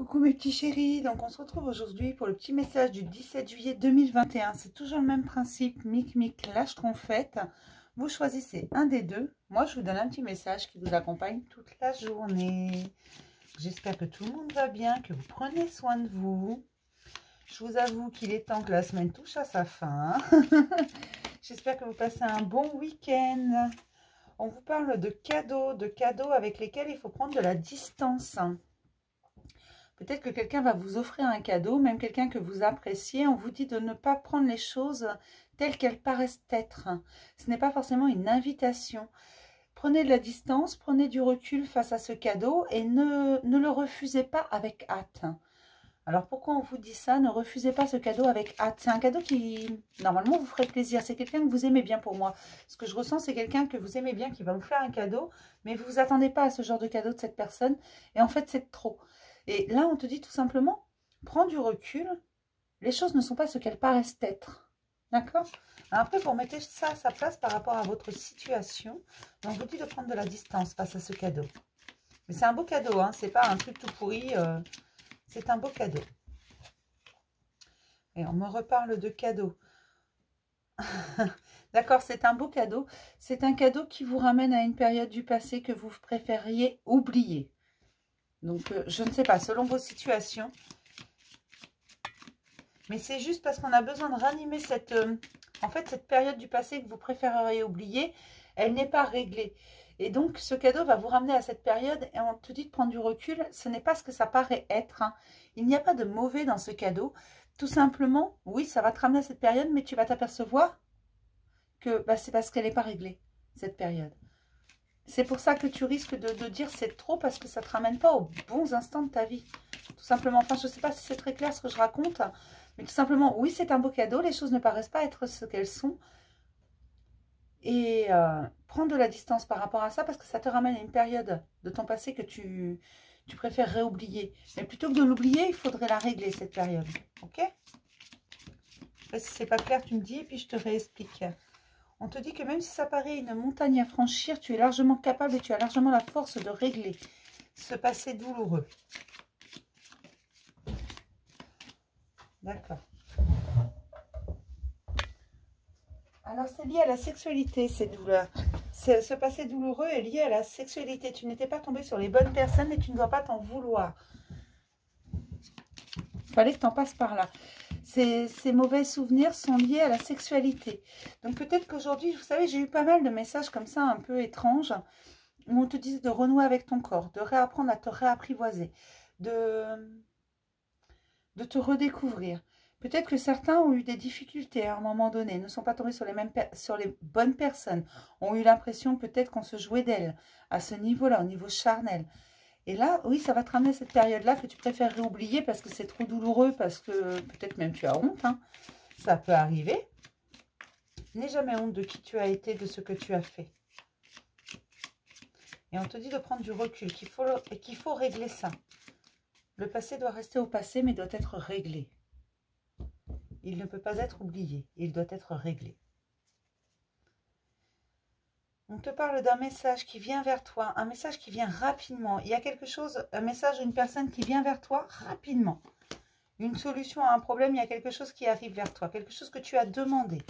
Coucou mes petits chéris, donc on se retrouve aujourd'hui pour le petit message du 17 juillet 2021. C'est toujours le même principe, mic la schtroumpfette. Vous choisissez un des deux. Moi je vous donne un petit message qui vous accompagne toute la journée. J'espère que tout le monde va bien, que vous prenez soin de vous. Je vous avoue qu'il est temps que la semaine touche à sa fin. J'espère que vous passez un bon week-end. On vous parle de cadeaux avec lesquels il faut prendre de la distance. Peut-être que quelqu'un va vous offrir un cadeau, même quelqu'un que vous appréciez. On vous dit de ne pas prendre les choses telles qu'elles paraissent être. Ce n'est pas forcément une invitation. Prenez de la distance, prenez du recul face à ce cadeau et ne le refusez pas avec hâte. Alors pourquoi on vous dit ça? Ne refusez pas ce cadeau avec hâte. C'est un cadeau qui, normalement, vous ferait plaisir. C'est quelqu'un que vous aimez bien pour moi. Ce que je ressens, c'est quelqu'un que vous aimez bien qui va vous faire un cadeau, mais vous ne vous attendez pas à ce genre de cadeau de cette personne. Et en fait, c'est trop. Et là, on te dit tout simplement, prends du recul. Les choses ne sont pas ce qu'elles paraissent être. D'accord? Après, vous remettez ça à sa place par rapport à votre situation. Donc, on vous dit de prendre de la distance face à ce cadeau. Mais c'est un beau cadeau, hein. C'est pas un truc tout pourri. C'est un beau cadeau. Et on me reparle de cadeau. D'accord, c'est un beau cadeau. C'est un cadeau qui vous ramène à une période du passé que vous préfériez oublier. Donc, je ne sais pas, selon vos situations. Mais c'est juste parce qu'on a besoin de ranimer cette... en fait, cette période du passé que vous préféreriez oublier, elle n'est pas réglée. Et donc, ce cadeau va vous ramener à cette période et on te dit de prendre du recul. Ce n'est pas ce que ça paraît être. Hein. Il n'y a pas de mauvais dans ce cadeau. Tout simplement, oui, ça va te ramener à cette période, mais tu vas t'apercevoir que c'est parce qu'elle n'est pas réglée, cette période. C'est pour ça que tu risques de dire c'est trop parce que ça ne te ramène pas aux bons instants de ta vie. Tout simplement, enfin, je ne sais pas si c'est très clair ce que je raconte, mais tout simplement, oui, c'est un beau cadeau. Les choses ne paraissent pas être ce qu'elles sont. Et prends de la distance par rapport à ça parce que ça te ramène à une période de ton passé que tu préférerais oublier. Mais plutôt que de l'oublier, il faudrait la régler, cette période. Ok? Si c'est pas clair, tu me dis et puis je te réexplique. On te dit que même si ça paraît une montagne à franchir, tu es largement capable et tu as largement la force de régler ce passé douloureux. D'accord. Alors, c'est lié à la sexualité, ces douleurs. Ce passé douloureux est lié à la sexualité. Tu n'étais pas tombé sur les bonnes personnes et tu ne dois pas t'en vouloir. Il fallait que tu en passes par là. Ces mauvais souvenirs sont liés à la sexualité. Donc, peut-être qu'aujourd'hui, vous savez, j'ai eu pas mal de messages comme ça, un peu étranges, où on te dit de renouer avec ton corps, de réapprendre à te réapprivoiser, de te redécouvrir. Peut-être que certains ont eu des difficultés à un moment donné, ne sont pas tombés sur les bonnes personnes, ont eu l'impression peut-être qu'on se jouait d'elles à ce niveau-là, au niveau charnel. Et là, oui, ça va te ramener à cette période-là que tu préférerais oublier parce que c'est trop douloureux, parce que peut-être même tu as honte. Hein. Ça peut arriver. N'aie jamais honte de qui tu as été, de ce que tu as fait. Et on te dit de prendre du recul, qu'il faut régler ça. Le passé doit rester au passé, mais doit être réglé. Il ne peut pas être oublié, il doit être réglé. On te parle d'un message qui vient vers toi, un message qui vient rapidement. Il y a quelque chose, un message d'une personne qui vient vers toi rapidement. Une solution à un problème, il y a quelque chose qui arrive vers toi, quelque chose que tu as demandé.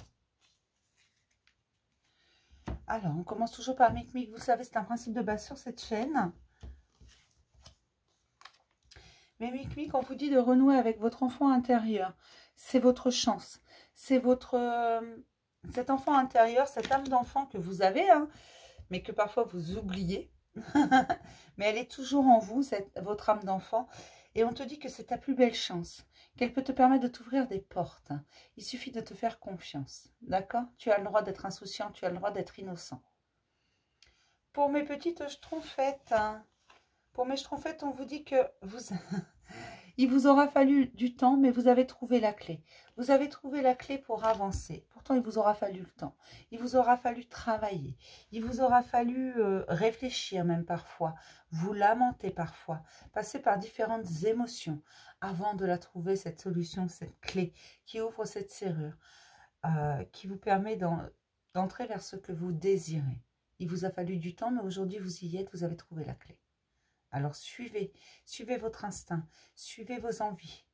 Alors, on commence toujours par Mic. Vous savez, c'est un principe de base sur cette chaîne. Mais Mic, on vous dit de renouer avec votre enfant intérieur. C'est votre chance. C'est cet enfant intérieur, cette âme d'enfant que vous avez, hein, mais que parfois vous oubliez. Mais elle est toujours en vous, votre âme d'enfant. Et on te dit que c'est ta plus belle chance, qu'elle peut te permettre de t'ouvrir des portes. Il suffit de te faire confiance. D'accord? Tu as le droit d'être insouciant, tu as le droit d'être innocent. Pour mes petites schtroumpfettes, hein, pour mes schtroumpfettes, on vous dit que il vous aura fallu du temps, mais vous avez trouvé la clé. Vous avez trouvé la clé pour avancer. Pourtant, il vous aura fallu le temps. Il vous aura fallu travailler. Il vous aura fallu réfléchir même parfois. Vous lamenter parfois. Passer par différentes émotions avant de la trouver, cette solution, cette clé qui ouvre cette serrure, qui vous permet d'entrer vers ce que vous désirez. Il vous a fallu du temps, mais aujourd'hui, vous y êtes, vous avez trouvé la clé. Alors suivez votre instinct, suivez vos envies.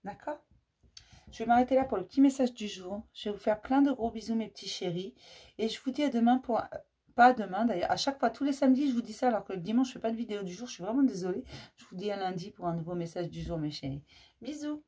D'accord? Je vais m'arrêter là pour le petit message du jour. Je vais vous faire plein de gros bisous mes petits chéris. Et je vous dis à demain pour... Pas demain d'ailleurs, à chaque fois, tous les samedis, je vous dis ça, alors que le dimanche, je ne fais pas de vidéo du jour. Je suis vraiment désolée. Je vous dis à lundi pour un nouveau message du jour mes chéris. Bisous!